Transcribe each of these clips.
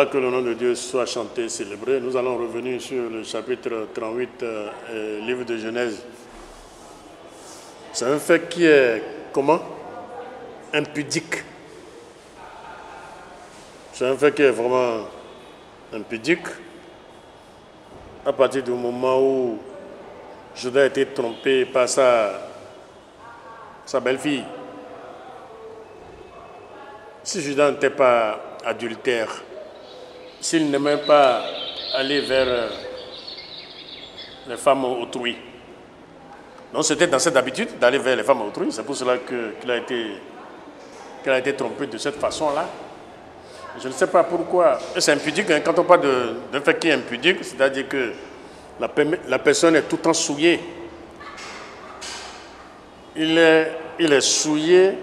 Gloire que le nom de Dieu soit chanté, célébré. Nous allons revenir sur le chapitre 38, livre de Genèse. C'est un fait qui est, comment? Impudique. C'est un fait qui est vraiment impudique. À partir du moment où Judas a été trompé par sa belle-fille. Si Judas n'était pas adultère, s'il n'aimait pas aller vers les femmes autrui, donc c'était dans cette habitude d'aller vers les femmes autrui, c'est pour cela qu'elle a été trompée de cette façon-là. Je ne sais pas pourquoi. C'est impudique, hein, quand on parle d'un fait qui est impudique, c'est-à-dire que la personne est tout le temps souillée. Il est souillé.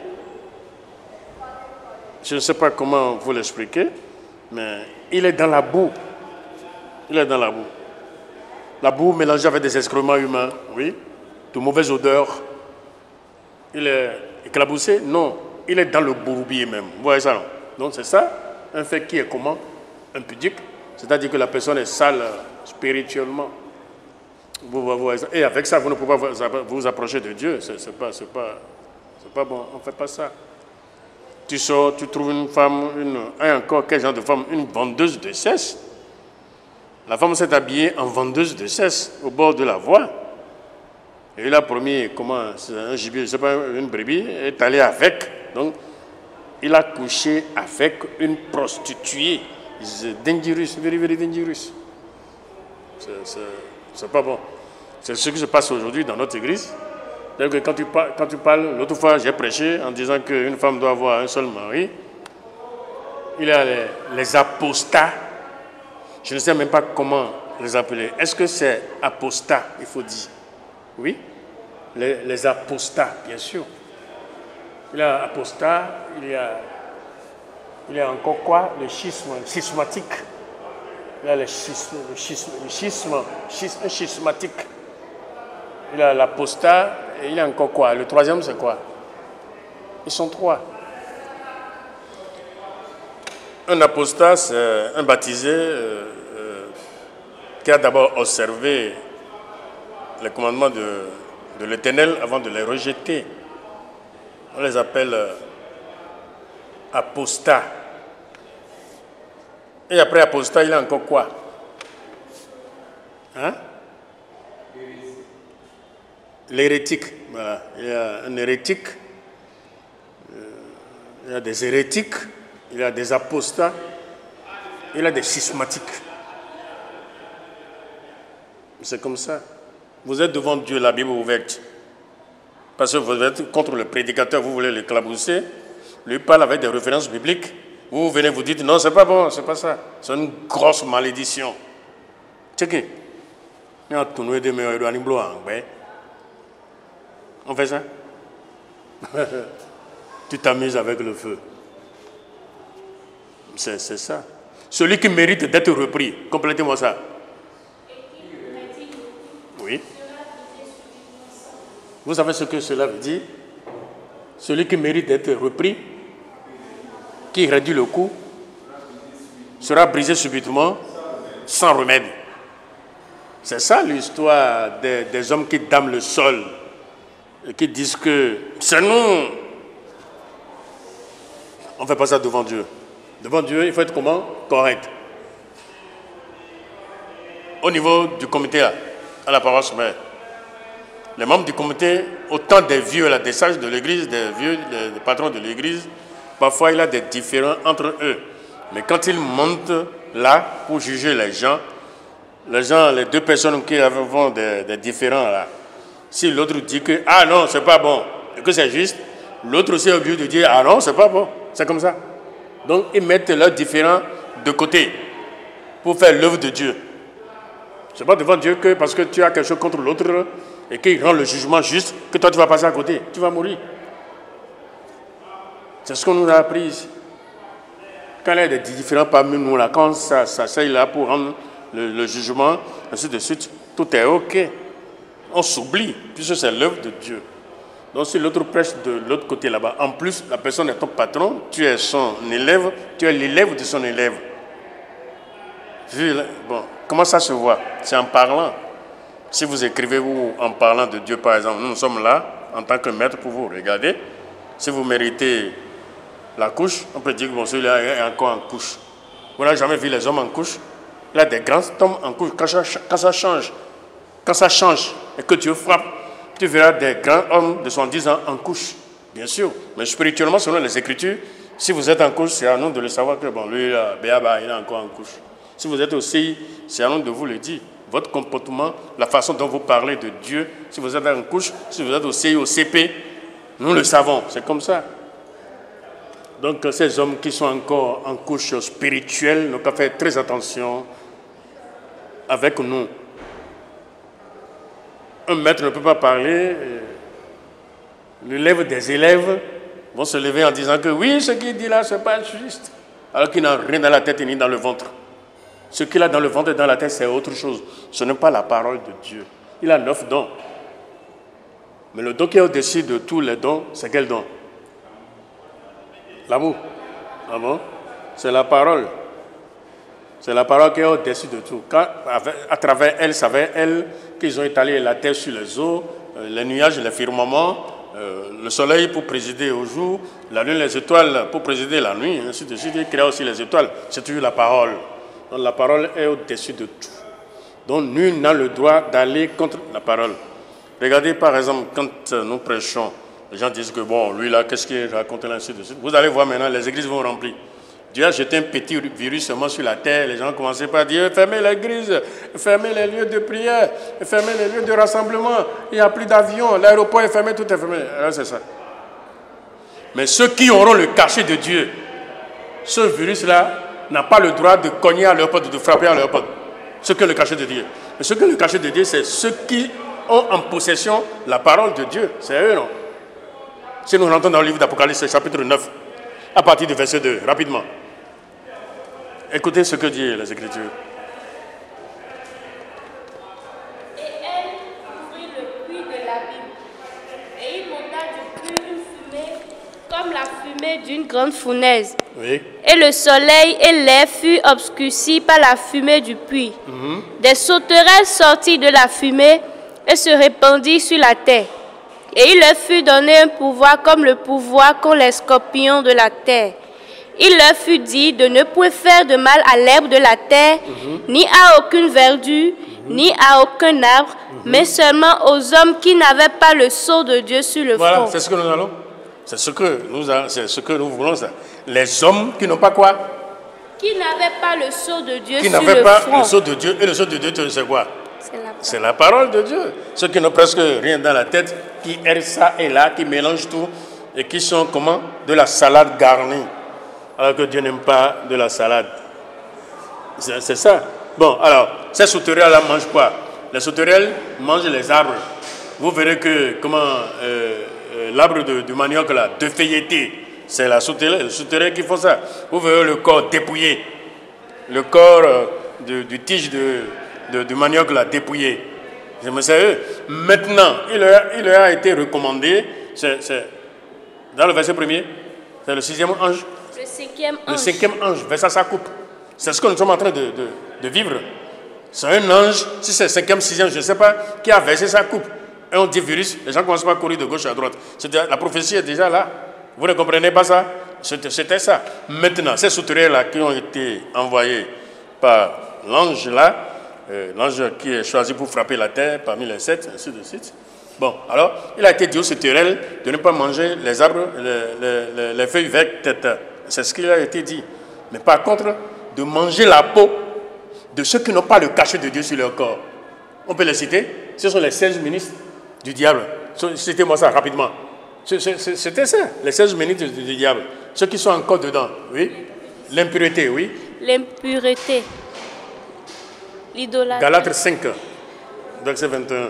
Je ne sais pas comment vous l'expliquer, mais il est dans la boue. Il est dans la boue. La boue mélangée avec des excréments humains, oui, de mauvaises odeurs. Il est éclaboussé? Non, il est dans le bourbier même. Vous voyez ça, non? Donc c'est ça, un fait qui est comment? Impudique. C'est-à-dire que la personne est sale spirituellement. Et avec ça, vous ne pouvez pas vous approcher de Dieu. C'est pas bon, on ne fait pas ça. Tu sors, tu trouves une femme, encore quel genre de femme? Une vendeuse de cesse. La femme s'est habillée en vendeuse de cesse au bord de la voie. Et il a promis, comment, c'est un gibier, je ne sais pas, une brebis, est allée avec. Donc, il a couché avec une prostituée. C'est dangerous, very, very dangerous. C'est pas bon. C'est ce qui se passe aujourd'hui dans notre église. C'est-à-dire que quand tu parles, l'autre fois j'ai prêché en disant qu'une femme doit avoir un seul mari. Il y a les apostats. Je ne sais même pas comment les appeler. Est-ce que c'est apostat, il faut dire? Oui? Les apostats, bien sûr. Il y a apostat, il y a encore quoi? Le schismatique. Il y a le schismatique. Il y a l'apostat, et il y a encore quoi? Le troisième, c'est quoi? Ils sont trois. Un apostat, c'est un baptisé qui a d'abord observé les commandements de l'Éternel avant de les rejeter. On les appelle apostats. Et après apostat, il y a encore quoi? Hein? L'hérétique. Voilà. Il y a un hérétique, il y a des hérétiques, il y a des apostats, il y a des schismatiques. C'est comme ça. Vous êtes devant Dieu, la Bible ouverte. Parce que vous êtes contre le prédicateur, vous voulez l'éclabousser. Lui parle avec des références bibliques. Vous venez, vous dites, non, c'est pas bon, c'est pas ça. C'est une grosse malédiction. Checkez. On fait ça? Tu t'amuses avec le feu. C'est ça. Celui qui mérite d'être repris. Complétez-moi ça. Oui. Vous savez ce que cela veut dire? Celui qui mérite d'être repris, qui réduit le coup, sera brisé subitement, sans remède. C'est ça l'histoire des hommes qui damnent le sol et qui disent que c'est nous. On ne fait pas ça devant Dieu. Devant Dieu, il faut être comment? Correct. Au niveau du comité, là, à la paroisse mère, les membres du comité, autant des vieux, là, des sages de l'église, des vieux, des patrons de l'église, parfois il y a des différends entre eux. Mais quand ils montent là pour juger les deux personnes qui ont des différends là, si l'autre dit que ah non, c'est pas bon, et que c'est juste, l'autre aussi est obligé de dire ah non, c'est pas bon. C'est comme ça. Donc ils mettent leurs différends de côté pour faire l'œuvre de Dieu. Ce n'est pas devant Dieu que parce que tu as quelque chose contre l'autre et qu'il rend le jugement juste, que toi tu vas passer à côté, tu vas mourir. C'est ce qu'on nous a appris ici. Quand il y a des différends parmi nous, là, quand ça s'asseye là pour rendre le jugement, ainsi de suite, tout est OK. On s'oublie, puisque c'est l'œuvre de Dieu. Donc si l'autre prêche de l'autre côté là-bas, en plus la personne est ton patron, tu es son élève, tu es l'élève de son élève. Bon, comment ça se voit? C'est en parlant. Si vous écrivez ou en parlant de Dieu, par exemple, nous sommes là en tant que maître pour vous regarder. Si vous méritez la couche, on peut dire que bon, celui-là est encore en couche. Vous n'avez jamais vu les hommes en couche? Il y a des grands hommes en couche. Quand ça change et que Dieu frappe, tu verras des grands hommes de 70 ans en couche, bien sûr. Mais spirituellement, selon les Écritures, si vous êtes en couche, c'est à nous de le savoir que bon, lui, là, il est encore en couche. Si vous êtes au CI, c'est à nous de vous le dire. Votre comportement, la façon dont vous parlez de Dieu, si vous êtes en couche, si vous êtes au CI, au CP, nous le savons, c'est comme ça. Donc ces hommes qui sont encore en couche spirituelle n'ont qu'à faire très attention avec nous. Un maître ne peut pas parler. L'élève des élèves vont se lever en disant que oui, ce qu'il dit là, ce n'est pas juste. Alors qu'il n'a rien dans la tête ni dans le ventre. Ce qu'il a dans le ventre et dans la tête, c'est autre chose. Ce n'est pas la parole de Dieu. Il a 9 dons. Mais le don qui est au-dessus de tous les dons, c'est quel don? L'amour. Ah bon? C'est la parole. C'est la parole qui est au-dessus de tout. Quand, à travers elle, ça va elle qu'ils ont étalé la terre sur les eaux, les nuages, les firmaments, le soleil pour présider au jour, la lune, les étoiles pour présider la nuit, ainsi de suite. Il crée aussi les étoiles. C'est toujours la parole. Donc la parole est au-dessus de tout. Donc nul n'a le droit d'aller contre la parole. Regardez par exemple, quand nous prêchons, les gens disent que bon, lui là, qu'est-ce qu'il raconte là, ainsi de suite. Vous allez voir maintenant, les églises vont remplir. Dieu a jeté un petit virus seulement sur la terre. Les gens commençaient par dire fermez l'église, fermez les lieux de prière, fermez les lieux de rassemblement. Il n'y a plus d'avions, l'aéroport est fermé, tout est fermé. Alors c'est ça. Mais ceux qui auront le cachet de Dieu, ce virus-là n'a pas le droit de cogner à leur porte, de frapper à leur porte. Ce que le cachet de Dieu. Mais ce que le cachet de Dieu, c'est ceux qui ont en possession la parole de Dieu. C'est eux, non? Si nous rentrons dans le livre d'Apocalypse, chapitre 9, à partir du verset 2, rapidement. Écoutez ce que dit les Écritures. Et elle ouvrit le puits de l'abîme, et il monta du puits une fumée comme la fumée d'une grande fournaise. Oui. Et le soleil et l'air furent obscurcis par la fumée du puits. Des sauterelles sortirent de la fumée et se répandirent sur la terre. Et il leur fut donné un pouvoir comme le pouvoir qu'ont les scorpions de la terre. Il leur fut dit de ne point faire de mal à l'herbe de la terre, ni à aucune verdure, ni à aucun arbre, mais seulement aux hommes qui n'avaient pas le sceau de Dieu sur le front. Voilà, c'est ce que nous allons. C'est ce que nous voulons. Ça. Les hommes qui n'ont pas quoi? Qui n'avaient pas le sceau de Dieu qui sur le front. n'avaient pas le sceau de Dieu. Et le sceau de Dieu, c'est quoi? C'est la parole de Dieu. Ceux qui n'ont presque rien dans la tête, qui errent ça et là, qui mélangent tout, et qui sont comment? De la salade garnie. Alors que Dieu n'aime pas de la salade. C'est ça. Bon, alors, ces sauterelles-là mangent quoi? Les sauterelles mangent les arbres. Vous verrez que l'arbre du manioc, là, de feuilleté, c'est les sauterelles qui font ça. Vous verrez le corps dépouillé. Le corps du tige du manioc, là, dépouillé. C'est eux. Maintenant, il leur a été recommandé, c'est dans le verset 1er, c'est le 6e ange. Le 5e ange, verset sa coupe. C'est ce que nous sommes en train de vivre. C'est un ange, si c'est 5e, 6e, je ne sais pas, qui a versé sa coupe. Et on dit virus, les gens commencent à courir de gauche à droite. La prophétie est déjà là. Vous ne comprenez pas ça? C'était ça. Maintenant, ces sauterelles-là qui ont été envoyées par l'ange là, l'ange qui est choisi pour frapper la terre parmi les 7, ainsi de suite. Bon, alors, il a été dit aux sauterelles de ne pas manger les arbres, les feuilles vertes. C'est ce qu'il a été dit. Mais par contre, de manger la peau de ceux qui n'ont pas le cachet de Dieu sur leur corps. On peut les citer. Ce sont les 16 ministres du diable. Citez-moi ça rapidement. C'était ça, les 16 ministres du diable. Ceux qui sont encore dedans, oui. L'impureté, oui. L'impureté. L'idolâtrie. Galates 5, verset 21.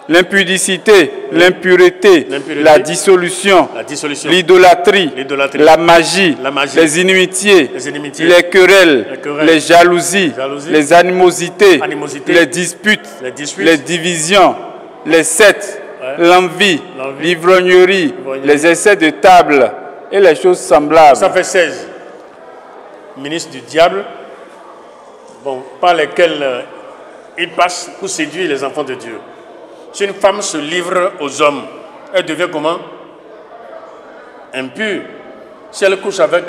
L'impudicité, l'impureté, la dissolution, l'idolâtrie, la magie, les inimitiés, les querelles, les jalousies, les animosités, les disputes, les divisions, les sectes, l'envie, l'ivrognerie, les essais de table et les choses semblables. Ça fait 16. Ministre du diable, bon, par lesquels il passe pour séduire les enfants de Dieu. Si une femme se livre aux hommes, elle devient comment? Impure. Si elle couche avec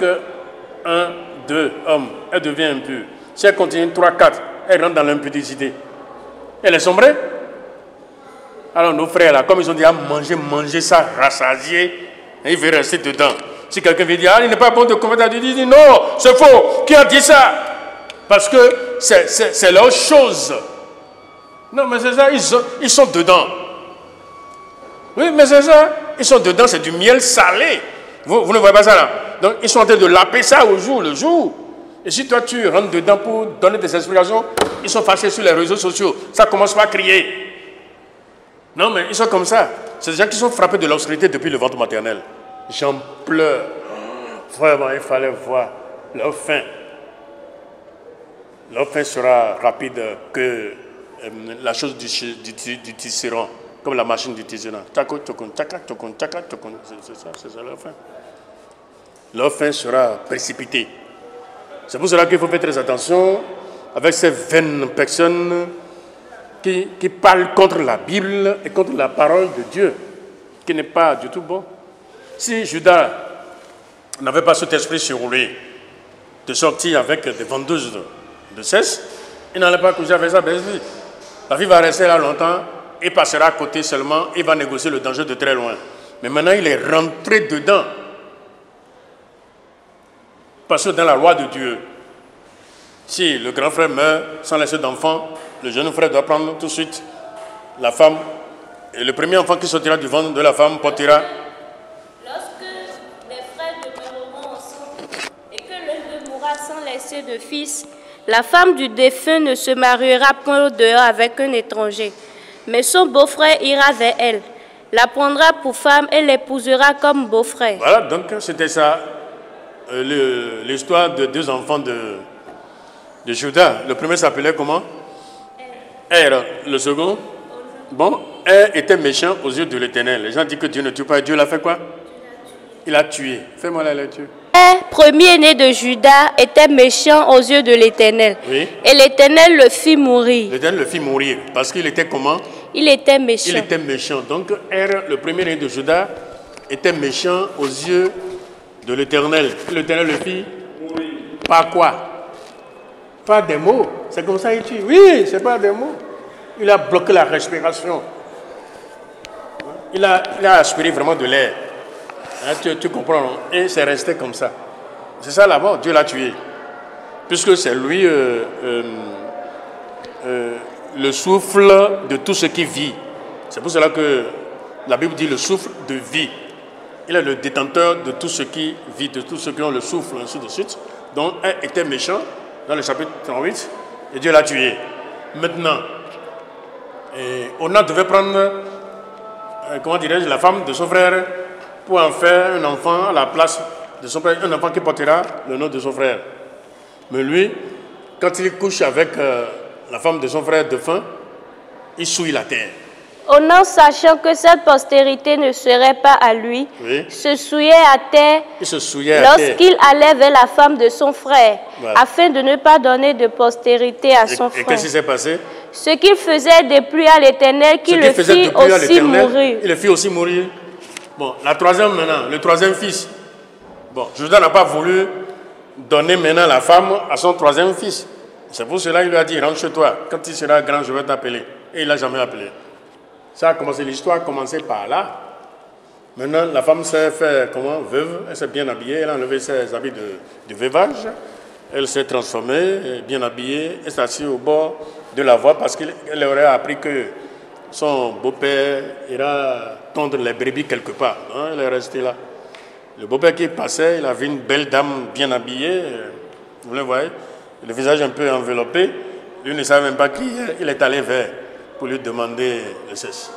1, 2 hommes, elle devient impure. Si elle continue 3, 4, elle rentre dans l'impudicité. Elle est sombrée. Alors nos frères là, comme ils ont dit à manger ça, rassasier, ils veulent rester dedans. Si quelqu'un veut dire, il n'est pas bon de commettre, il dit non, c'est faux. Qui a dit ça? Parce que c'est leur chose. Non, mais c'est ça, ils sont dedans. Oui, mais c'est ça, ils sont dedans, c'est du miel salé. Vous ne voyez pas ça là? Donc, ils sont en train de laper ça au jour le jour. Et si toi, tu rentres dedans pour donner des explications, ils sont fâchés sur les réseaux sociaux. Ça commence pas à crier. Non, mais ils sont comme ça. C'est des gens qui sont frappés de l'obscurité depuis le ventre maternel. J'en pleure. Vraiment, il fallait voir leur fin. Leur fin sera rapide que la chose du tisserand, comme la machine du tisserand. C'est ça leur fin. Leur fin sera précipitée. C'est pour cela qu'il faut faire très attention avec ces vaines personnes qui parlent contre la Bible et contre la parole de Dieu, qui n'est pas du tout bon. Si Judas n'avait pas cet esprit sur lui de sortir avec des vendeuses de cesse, il n'allait pas coucher avec sa belle-fille. La fille va rester là longtemps, il passera à côté seulement, il va négocier le danger de très loin. Mais maintenant, il est rentré dedans. Parce que dans la loi de Dieu, si le grand frère meurt sans laisser d'enfant, le jeune frère doit prendre tout de suite la femme. Et le premier enfant qui sortira du ventre de la femme portera. Lorsque les frères demeureront ensemble et que l'un d'eux mourra sans laisser de fils, la femme du défunt ne se mariera point au dehors avec un étranger, mais son beau-frère ira vers elle, la prendra pour femme et l'épousera comme beau-frère. Voilà, donc c'était ça, l'histoire de 2 enfants de Judas. Le premier s'appelait comment? Er. Le second? Bon, Er était méchant aux yeux de l'Éternel. Les gens disent que Dieu ne tue pas. Dieu l'a fait quoi? Il a tué. Fais-moi la lecture. Er, premier-né de Judas, était méchant aux yeux de l'Éternel. Oui. Et l'Éternel le fit mourir. L'Éternel le fit mourir. Parce qu'il était comment? Il était méchant. Il était méchant. Donc, Er, le premier-né de Judas, était méchant aux yeux de l'Éternel. L'Éternel le fit mourir. Par quoi? Pas des mots. C'est comme ça qu'il tue. Oui, c'est pas des mots. Il a bloqué la respiration. Il a aspiré vraiment de l'air. Hein, tu comprends, non? Et c'est resté comme ça. C'est ça la mort. Dieu l'a tué. Puisque c'est lui le souffle de tout ce qui vit. C'est pour cela que la Bible dit le souffle de vie. Il est le détenteur de tout ce qui vit, de tout ce qui ont le souffle, ainsi de suite. Donc, il était méchant dans le chapitre 38, et Dieu l'a tué. Maintenant, Onan devait prendre, comment dirais-je, la femme de son frère pour en faire un enfant à la place de son frère, un enfant qui portera le nom de son frère. Mais lui, quand il couche avec la femme de son frère défunt, il souille la terre. Onan, sachant que cette postérité ne serait pas à lui, oui, se souillait à terre lorsqu'il allait vers la femme de son frère, voilà, afin de ne pas donner de postérité à son frère. Et qu'est-ce qui s'est passé? Ce qu'il faisait déplut à l'Éternel, qui le fit aussi mourir. Il le fit aussi mourir. Bon, la troisième maintenant, le troisième fils. Bon, Judas n'a pas voulu donner maintenant la femme à son troisième fils. C'est pour cela qu'il lui a dit, rentre chez toi. Quand il sera grand, je vais t'appeler. Et il ne l'a jamais appelé. Ça a commencé, l'histoire a commencé par là. Maintenant, la femme s'est fait comment? Veuve, elle s'est bien habillée, elle a enlevé ses habits de veuvage, elle s'est transformée, bien habillée, elle s'est assise au bord de la voie parce qu'elle aurait appris que son beau-père ira tondre les brebis quelque part. Non, elle est restée là. Le beau-père qui passait, il a vu une belle dame bien habillée, vous le voyez, le visage un peu enveloppé, lui ne savait même pas qui il est allé vers pour lui demander le cesse.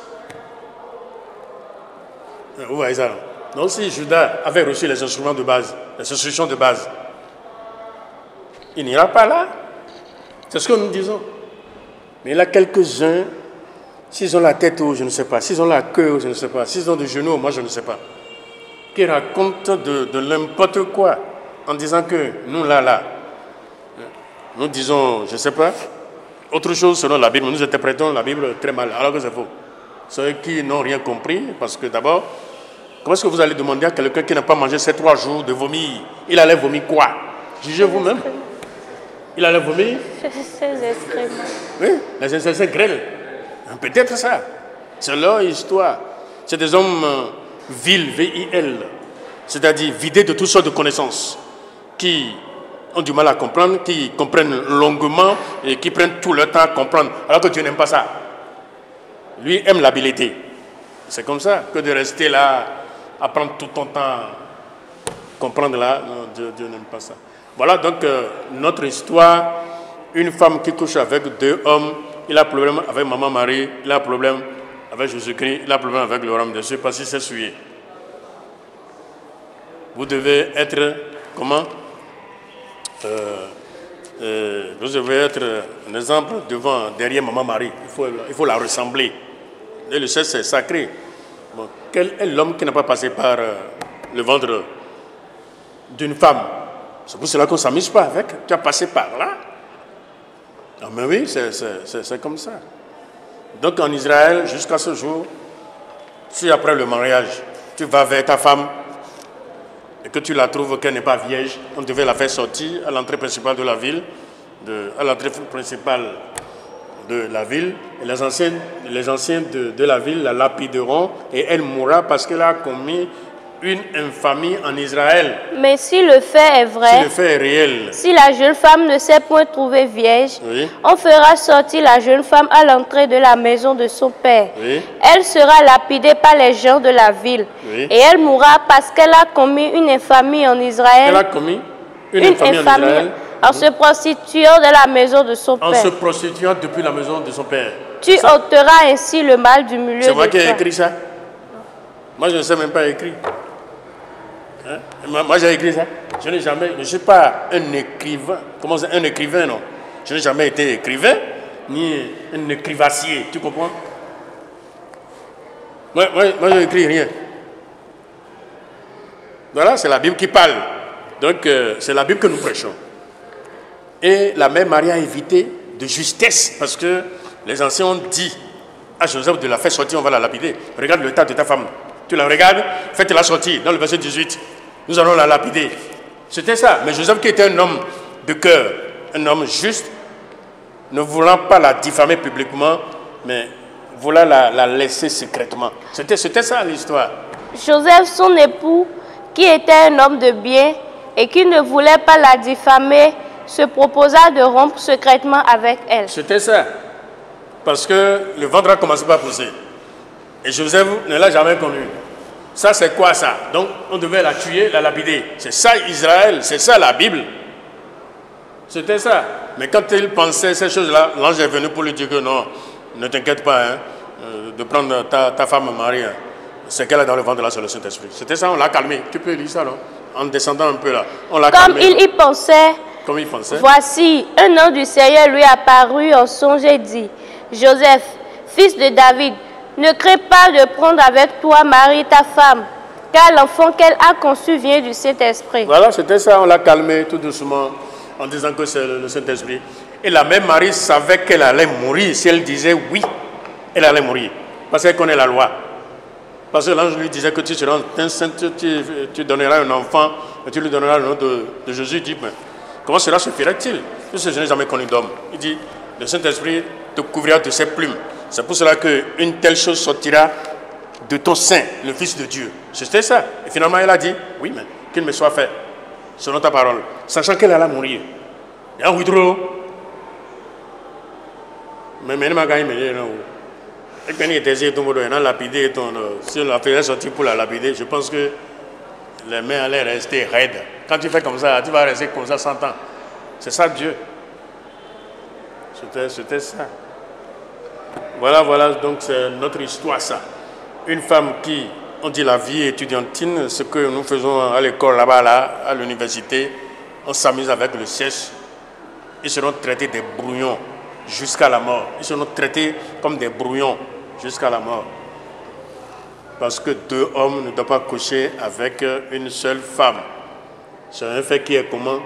Vous voyez ça, non? Donc si Judas avait reçu les instruments de base, les instructions de base, il n'ira pas là. C'est ce que nous disons. Mais il y a quelques-uns, s'ils ont la tête haute, je ne sais pas, s'ils ont la queue haute, je ne sais pas, s'ils ont des genoux, moi je ne sais pas, qui racontent de n'importe quoi en disant que nous là, Nous disons, je ne sais pas, autre chose selon la Bible. Nous interprétons la Bible très mal, alors que c'est faux. Ceux qui n'ont rien compris, parce que d'abord, comment est-ce que vous allez demander à quelqu'un qui n'a pas mangé ces 3 jours de vomir? Il allait vomir quoi? Jugez vous-même. Il allait vomir? Ces excréments. Oui, les insectes grêles. Peut-être ça. C'est leur histoire. C'est des hommes vils, V-I-L, c'est-à-dire vidés de toutes sortes de connaissances, qui ont du mal à comprendre, qui comprennent longuement et qui prennent tout leur temps à comprendre, alors que Dieu n'aime pas ça. Lui aime l'habileté. C'est comme ça que de rester là, à prendre tout ton temps à comprendre là, non, Dieu n'aime pas ça. Voilà donc notre histoire. Une femme qui couche avec 2 hommes, il a un problème avec Maman Marie, il a un problème avec Jésus-Christ, il a un problème avec le royaume de Dieu parce qu'il s'est souillé. Vous devez être, comment? Vous devez être un exemple derrière Maman Marie. Il faut la ressembler. Et le sexe, c'est sacré. Bon, quel est l'homme qui n'a pas passé par le ventre d'une femme? C'est pour cela qu'on ne s'amuse pas avec. Tu as passé par là. Ah, mais oui, c'est comme ça. Donc en Israël, jusqu'à ce jour, si après le mariage, tu vas vers ta femme et que tu la trouves qu'elle n'est pas vierge, on devait la faire sortir à l'entrée principale de la ville, à l'entrée principale de la ville, et les anciens de la ville la lapideront et elle mourra parce qu'elle a commis une infamie en Israël. Mais si le fait est vrai, si le fait est réel, si la jeune femme ne s'est point trouvée vierge, oui, on fera sortir la jeune femme à l'entrée de la maison de son père. Oui. Elle sera lapidée par les gens de la ville. Oui. Et elle mourra parce qu'elle a commis une infamie en Israël. Elle a commis une infamie en Israël. En se prostituant de la maison de son père. En se prostituant depuis la maison de son père. Tu ôteras ainsi le mal du milieu de toi. C'est moi qui ai écrit ça. Moi, je ne sais même pas écrire. Hein? Moi, j'ai écrit ça. Je ne suis pas un écrivain. Comment c'est un écrivain, non? Je n'ai jamais été écrivain, ni un écrivassier. Tu comprends? Moi je n'écris rien. Voilà, c'est la Bible qui parle. Donc, c'est la Bible que nous prêchons. Et la mère Marie a évité de justesse, parce que les anciens ont dit à Joseph de la faire sortir, on va la lapider. Regarde l'état de ta femme. Tu la regardes, faites-la sortir. Dans le verset 18, nous allons la lapider. C'était ça. Mais Joseph, qui était un homme de cœur, un homme juste, ne voulant pas la diffamer publiquement, mais voulant la laisser secrètement. C'était ça l'histoire. Joseph, son époux, qui était un homme de bien et qui ne voulait pas la diffamer, se proposa de rompre secrètement avec elle. C'était ça. Parce que le ventre a commencé par pousser. Et Joseph ne l'a jamais connu. Ça, c'est quoi ça? Donc, on devait la tuer, la lapider. C'est ça Israël, c'est ça la Bible. C'était ça. Mais quand il pensait ces choses-là, l'ange est venu pour lui dire que non, ne t'inquiète pas, hein, de prendre ta femme Marie. Hein. C'est qu'elle est dans le ventre là, c'est le Saint-Esprit. C'était ça, on l'a calmé. Tu peux lire ça, non? En descendant un peu là. On l'a calmé. Comme il y pensait. Comme il pensait. Voici, un ange du Seigneur lui apparut en songe et dit: Joseph, fils de David, ne crains pas de prendre avec toi Marie, ta femme, car l'enfant qu'elle a conçu vient du Saint-Esprit. Voilà, c'était ça, on l'a calmé tout doucement en disant que c'est le Saint-Esprit. Et la même Marie savait qu'elle allait mourir. Si elle disait oui, elle allait mourir. Parce qu'elle connaît la loi. Parce que l'ange lui disait que tu seras enceinte, tu donneras un enfant, et tu lui donneras le nom de Jésus. Il dit, mais comment cela se fera-t-il? Parce que je n'ai jamais connu d'homme. Il dit, le Saint-Esprit te couvrira de ses plumes. C'est pour cela qu'une telle chose sortira de ton sein, le Fils de Dieu. C'était ça. Et finalement, elle a dit, oui, mais qu'il me soit fait, selon ta parole, sachant qu'elle allait mourir. Il y a un trop. Mais maintenant, il y a et quand il était lapidé, si on la faisait sortir pour la lapider, je pense que les mains allaient rester raides. Quand tu fais comme ça, tu vas rester comme ça 100 ans. C'est ça Dieu. C'était ça. Voilà, donc c'est notre histoire ça. Une femme qui, on dit la vie étudiantine, ce que nous faisons à l'école là-bas, là, à l'université, on s'amuse avec le siège. Ils seront traités des brouillons jusqu'à la mort. Ils seront traités comme des brouillons jusqu'à la mort. Parce que 2 hommes ne doivent pas coucher avec une seule femme. C'est un fait qui est commun.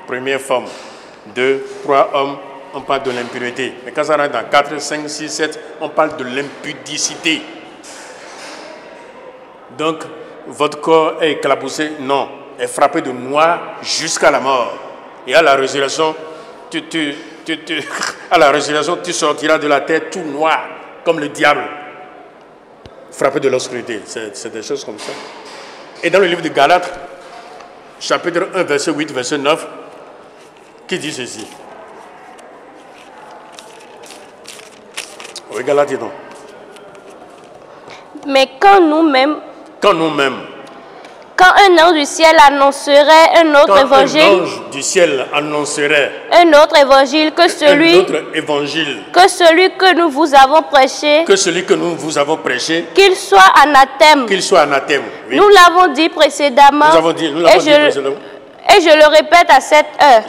Première femme. 2, 3 hommes, on parle de l'impureté. Mais quand ça rentre dans 4, 5, 6, 7, on parle de l'impudicité. Donc, votre corps est éclaboussé? Non, est frappé de noir jusqu'à la mort. Et à la résurrection, à la résurrection, tu sortiras de la terre tout noir, comme le diable, frappé de l'obscurité. C'est des choses comme ça. Et dans le livre de Galates, chapitre 1, verset 8, verset 9, qui dit ceci? Oui, Galates, dis donc. Mais quand nous-mêmes, quand un ange du ciel annoncerait un autre évangile, un ange du ciel annoncerait un autre évangile que celui que nous vous avons prêché, qu'il soit anathème. Oui. Nous l'avons dit précédemment. Et je le répète à cette heure.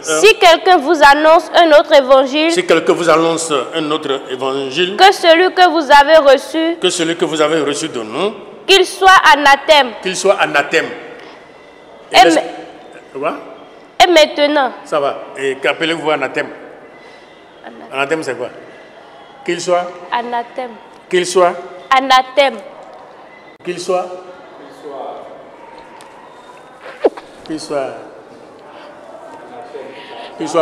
Si quelqu'un vous annonce un autre évangile, que celui que vous avez reçu de nous, qu'il soit anathème. Et maintenant. Ça va. Et qu'appelez-vous anathème? Anathème, c'est quoi? Qu'il soit anathème. Qu'il soit anathème. Qu'il soit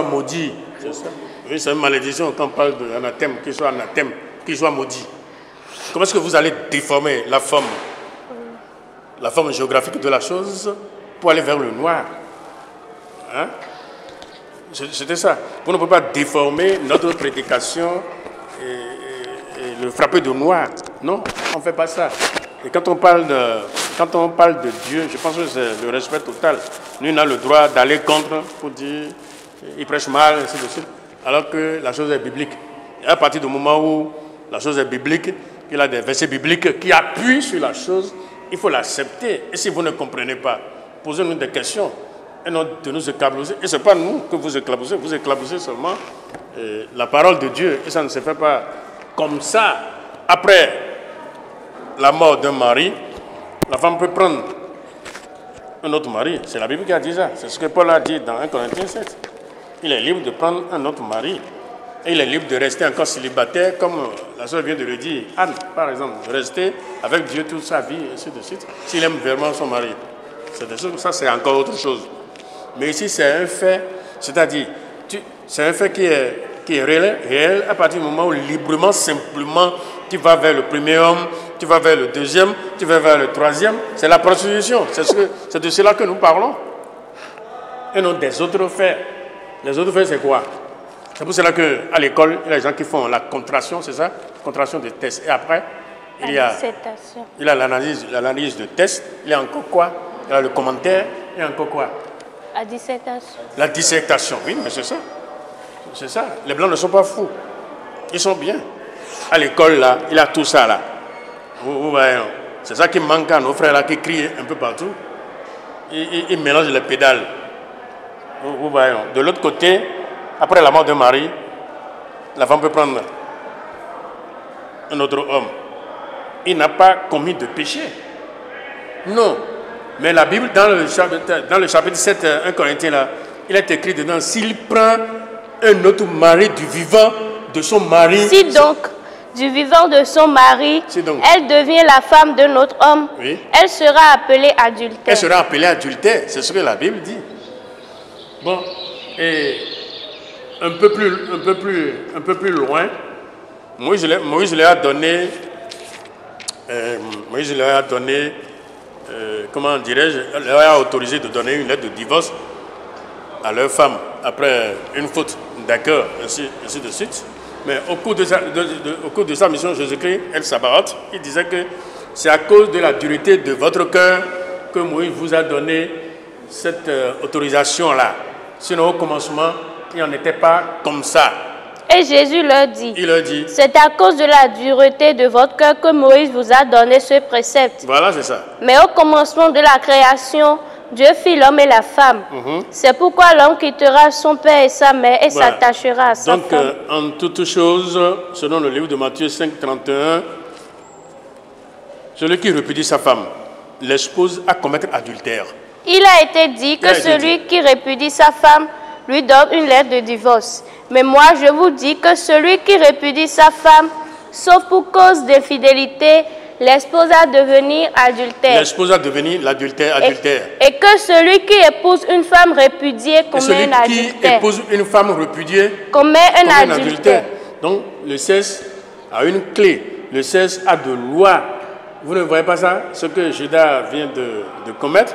maudit. C'est ça. Oui, c'est une malédiction quand on parle d'anathème. Qu'il soit anathème, qu'il soit maudit. Comment est-ce que vous allez déformer la forme géographique de la chose pour aller vers le noir? Hein? C'était ça. Vous ne pouvez pas déformer notre prédication et le frapper de noir. Non, on ne fait pas ça. Et quand on parle de Dieu, je pense que c'est le respect total. Nul n'a le droit d'aller contre pour dire il prêche mal, ainsi de suite, alors que la chose est biblique. Et à partir du moment où la chose est biblique, il y a des versets bibliques qui appuient sur la chose, il faut l'accepter. Et si vous ne comprenez pas, posez-nous des questions et non de nous éclabousser. Et ce n'est pas nous que vous éclaboussez seulement la parole de Dieu. Et ça ne se fait pas comme ça. Après la mort d'un mari, la femme peut prendre un autre mari. C'est la Bible qui a dit ça. C'est ce que Paul a dit dans 1 Corinthiens 7. Il est libre de prendre un autre mari. Et il est libre de rester encore célibataire, comme la soeur vient de le dire. Anne, par exemple, de rester avec Dieu toute sa vie, et ainsi de suite, s'il aime vraiment son mari. Ça, c'est encore autre chose. Mais ici, c'est un fait, c'est-à-dire, c'est un fait qui est réel à partir du moment où librement, simplement, tu vas vers le premier homme, tu vas vers le deuxième, tu vas vers le troisième. C'est la prostitution. C'est de cela que nous parlons. Et non des autres faits. Les autres faits, c'est quoi? C'est pour cela qu'à l'école, il y a des gens qui font la contraction, c'est ça? Contraction de test. Et après, il y a l'analyse de test. Il y a encore quoi? Il y a le commentaire. Il y a encore quoi? La dissertation. La dissertation, oui, mais c'est ça. C'est ça. Les Blancs ne sont pas fous. Ils sont bien. À l'école, là, il y a tout ça, là. Vous voyez, c'est ça qui manque à nos frères, là, qui crient un peu partout. Ils mélangent les pédales. Vous voyez. De l'autre côté, après la mort d'un mari, la femme peut prendre un autre homme. Il n'a pas commis de péché. Non. Mais la Bible, dans le chapitre 7, 1 Corinthiens, là, il est écrit dedans, s'il prend un autre mari du vivant de son mari... Si donc, du vivant de son mari, elle devient la femme d'un autre homme, oui, elle sera appelée adultère. Elle sera appelée adultère, c'est ce que la Bible dit. Bon, et un peu plus loin, Moïse leur a donné, comment dirais-je, leur a autorisé de donner une lettre de divorce à leur femme après une faute, d'accord, ainsi de suite. Mais au cours de sa mission, Jésus-Christ, El Sabaoth, il disait que c'est à cause de la dureté de votre cœur que Moïse vous a donné cette autorisation-là. Sinon, au commencement, il n'en était pas comme ça. Et Jésus leur dit, il leur dit, c'est à cause de la dureté de votre cœur que Moïse vous a donné ce précepte. Voilà, c'est ça. Mais au commencement de la création, Dieu fit l'homme et la femme. C'est pourquoi l'homme quittera son père et sa mère et s'attachera à sa femme. Donc, en toutes choses, selon le livre de Matthieu 5, 31, celui qui répudie sa femme l'expose à commettre adultère. Il a été dit que celui qui répudie sa femme lui donne une lettre de divorce. Mais moi, je vous dis que celui qui répudie sa femme, sauf pour cause d'infidélité, l'expose à devenir adultère. L'expose à devenir l'adultère, adultère. Et que celui qui épouse une femme répudiée commet un adultère. Celui qui épouse une femme répudiée commet un adultère. Donc, le sexe a une clé. Le sexe a de lois. Vous ne voyez pas ça? Ce que Judas vient de commettre.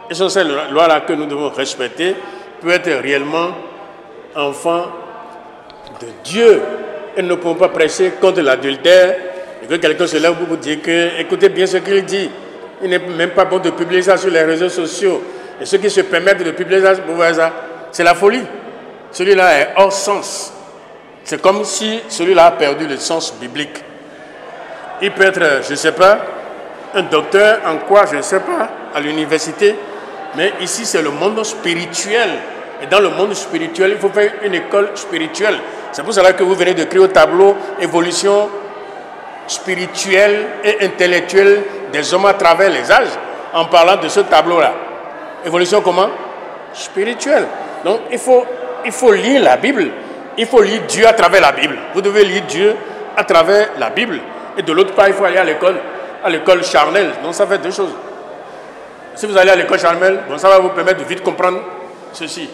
Et ce sont ces lois-là que nous devons respecter pour être réellement enfants de Dieu. Et nous ne pouvons pas prêcher contre l'adultère et que quelqu'un se lève pour vous dire que, écoutez bien ce qu'il dit. Il n'est même pas bon de publier ça sur les réseaux sociaux. Et ceux qui se permettent de publier ça, vous voyez ça, c'est la folie. Celui-là est hors sens. C'est comme si celui-là a perdu le sens biblique. Il peut être, je ne sais pas, un docteur en quoi, je ne sais pas, à l'université. Mais ici, c'est le monde spirituel. Et dans le monde spirituel, il faut faire une école spirituelle. C'est pour cela que vous venez de créer au tableau évolution spirituelle et intellectuelle des hommes à travers les âges, en parlant de ce tableau-là. Évolution comment? Spirituelle. Donc, il faut lire la Bible. Il faut lire Dieu à travers la Bible. Vous devez lire Dieu à travers la Bible. Et de l'autre part, il faut aller à l'école charnelle. Donc, ça fait deux choses. Si vous allez à l'école charnelle, bon, ça va vous permettre de vite comprendre ceci.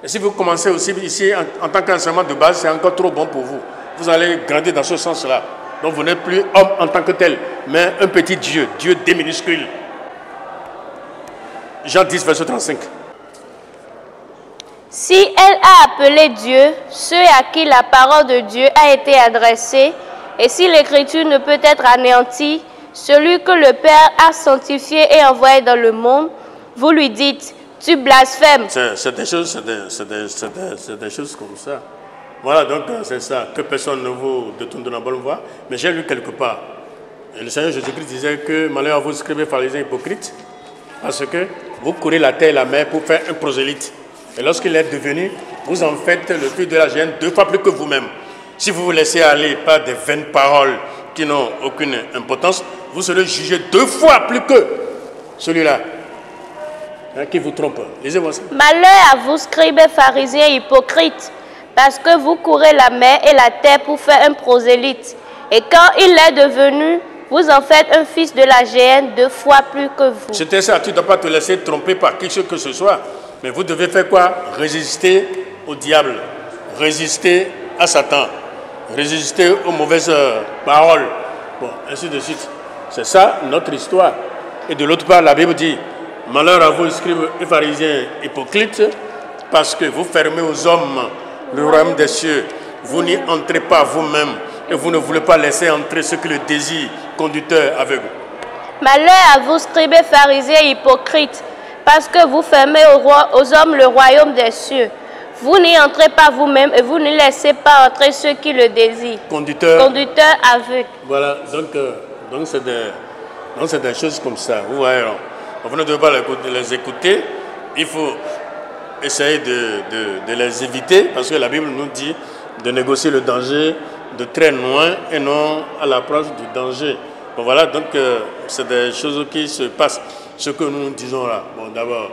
Et si vous commencez aussi ici en tant qu'enseignement de base, c'est encore trop bon pour vous. Vous allez grandir dans ce sens-là. Donc vous n'êtes plus homme en tant que tel, mais un petit Dieu, Dieu D minuscule. Jean 10, verset 35. Si elle a appelé Dieu, ceux à qui la parole de Dieu a été adressée, et si l'écriture ne peut être anéantie, celui que le Père a sanctifié et envoyé dans le monde, vous lui dites, tu blasphèmes. C'est des choses comme ça. Voilà, donc c'est ça, que personne ne vous détourne de la bonne voie. Mais j'ai lu quelque part, et le Seigneur Jésus-Christ disait que malheur à vous, scribes, pharisiens, hypocrites, parce que vous courez la terre et la mer pour faire un prosélyte. Et lorsqu'il est devenu, vous en faites le fils de la géhenne 2 fois plus que vous-même. Si vous vous laissez aller par des vaines paroles qui n'ont aucune importance, vous serez jugé 2 fois plus que celui-là qui vous trompe. Lisez-moi ça. Malheur à vous, scribes, pharisiens, hypocrites, parce que vous courez la mer et la terre pour faire un prosélyte. Et quand il est devenu, vous en faites un fils de la géhenne 2 fois plus que vous. C'était ça, tu ne dois pas te laisser tromper par qui que ce soit. Mais vous devez faire quoi? Résister au diable, résister à Satan, résister aux mauvaises paroles. Bon, ainsi de suite. C'est ça notre histoire. Et de l'autre part, la Bible dit, malheur à vous, scribes et pharisiens hypocrites, parce que vous fermez aux hommes le royaume des cieux. Vous n'y entrez pas vous-même et vous ne voulez pas laisser entrer ce que le désir conducteur aveugle. Malheur à vous, scribes et pharisiens hypocrites, parce que vous fermez aux hommes le royaume des cieux. Vous n'y entrez pas vous-même et vous ne laissez pas entrer ceux qui le désirent. Conducteur aveugle. Voilà, donc c'est des choses comme ça. Vous voyez, vous ne devez pas les écouter. Il faut essayer de les éviter, parce que la Bible nous dit de négocier le danger de très loin et non à l'approche du danger. Bon, voilà, donc c'est des choses qui se passent. Ce que nous disons là, bon, d'abord,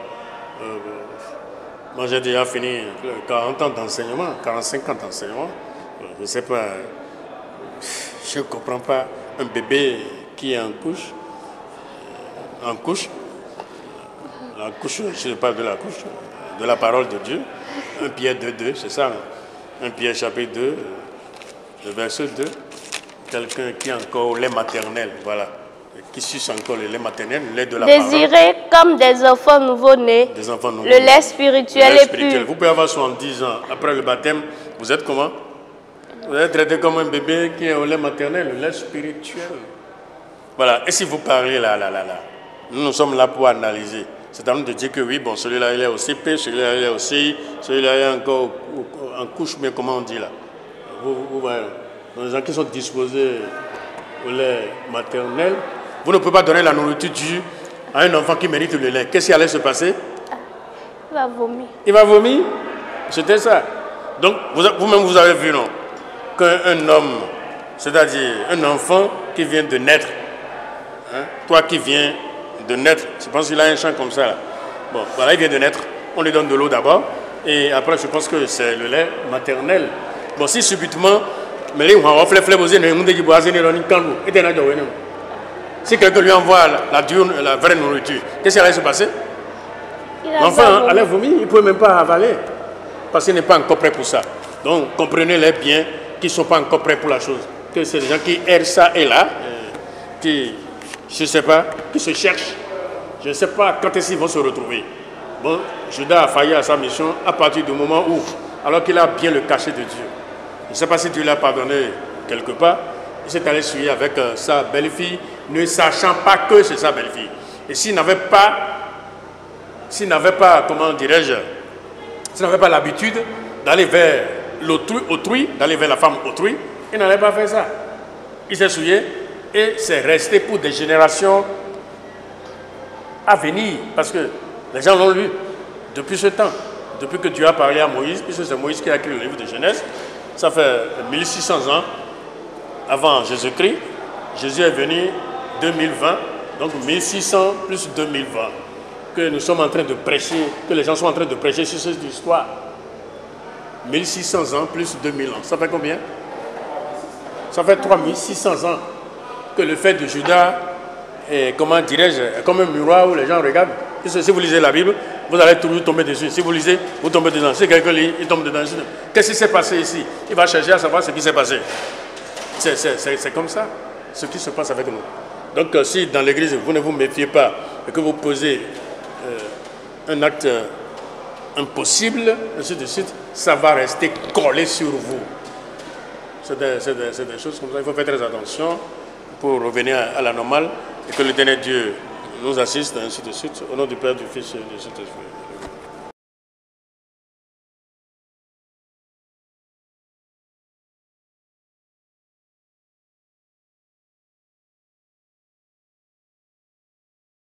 moi j'ai déjà fini 40 ans d'enseignement, 45 ans d'enseignement. Je ne sais pas, je ne comprends pas un bébé qui est en couche. La couche, je parle de la couche, de la parole de Dieu. 1 Pierre 2, c'est ça. 1 Pierre chapitre 2, le verset 2. Quelqu'un qui a encore le lait maternel, voilà. Qui suce encore le lait maternel, le lait de la parole. Désirez comme des enfants nouveau-nés, le lait spirituel est pur. Vous pouvez avoir 70 ans, après le baptême, vous êtes comment? Vous êtes traité comme un bébé qui est au lait maternel, le lait spirituel. Voilà, et si vous parlez là, nous sommes là pour analyser. C'est à nous de dire que oui, bon, celui-là il est au CP, celui-là il est au CI, celui-là il est encore en couche, mais comment on dit là? Vous voyez, les gens qui sont disposés au lait maternel, vous ne pouvez pas donner la nourriture due à un enfant qui mérite le lait. Qu'est-ce qui allait se passer? Il va vomir. Il va vomir? C'était ça. Donc, vous-même, vous avez vu, non? Qu'un homme, c'est-à-dire un enfant qui vient de naître, hein, toi qui viens de naître, je pense qu'il a un chant comme ça, là. Bon, voilà, il vient de naître, on lui donne de l'eau d'abord, Et après, je pense que c'est le lait maternel. Bon, si subitement, si quelqu'un lui envoie la vraie nourriture, qu'est-ce qui allait se passer? L'enfant allait vomir, il ne pouvait même pas avaler. Parce qu'il n'est pas encore prêt pour ça. Donc, comprenez-les bien qu'ils ne sont pas encore prêts pour la chose. Que c'est des gens qui errent ça et là, qui, je ne sais pas, qui se cherchent. Je ne sais pas quand est-ce qu'ils vont se retrouver. Bon, Judas a failli à sa mission à partir du moment où, alors qu'il a bien le cachet de Dieu. Je ne sais pas si Dieu l'a pardonné quelque part. Il s'est allé suivre avec sa belle-fille, ne sachant pas que c'est sa belle-fille. Et s'il n'avait pas, comment dirais-je, s'il n'avait pas l'habitude d'aller vers autrui, d'aller vers la femme autrui, il n'allait pas faire ça. Il s'est souillé et c'est resté pour des générations à venir. Parce que les gens l'ont lu depuis ce temps. Depuis que Dieu a parlé à Moïse, puisque c'est Moïse qui a écrit le livre de Genèse, ça fait 1600 ans avant Jésus-Christ. Jésus est venu 2020, donc 1600 plus 2020. Que nous sommes en train de prêcher, que les gens sont en train de prêcher sur cette histoire. 1600 ans plus 2000 ans. Ça fait combien? Ça fait 3600 ans que le fait de Judas est, comment dirais-je, comme un miroir où les gens regardent. Si vous lisez la Bible, vous allez toujours tomber dessus. Si vous lisez, vous tombez dedans. Si quelqu'un lit, il tombe dedans. Qu'est-ce qui s'est passé ici? Il va chercher à savoir ce qui s'est passé. C'est comme ça, ce qui se passe avec nous. Donc si dans l'église, vous ne vous méfiez pas et que vous posez un acte impossible, ainsi de suite, ça va rester collé sur vous. C'est des choses comme ça. Il faut faire très attention pour revenir à la normale et que l'éternel Dieu nous assiste, ainsi de suite, au nom du Père, du Fils et du Saint-Esprit.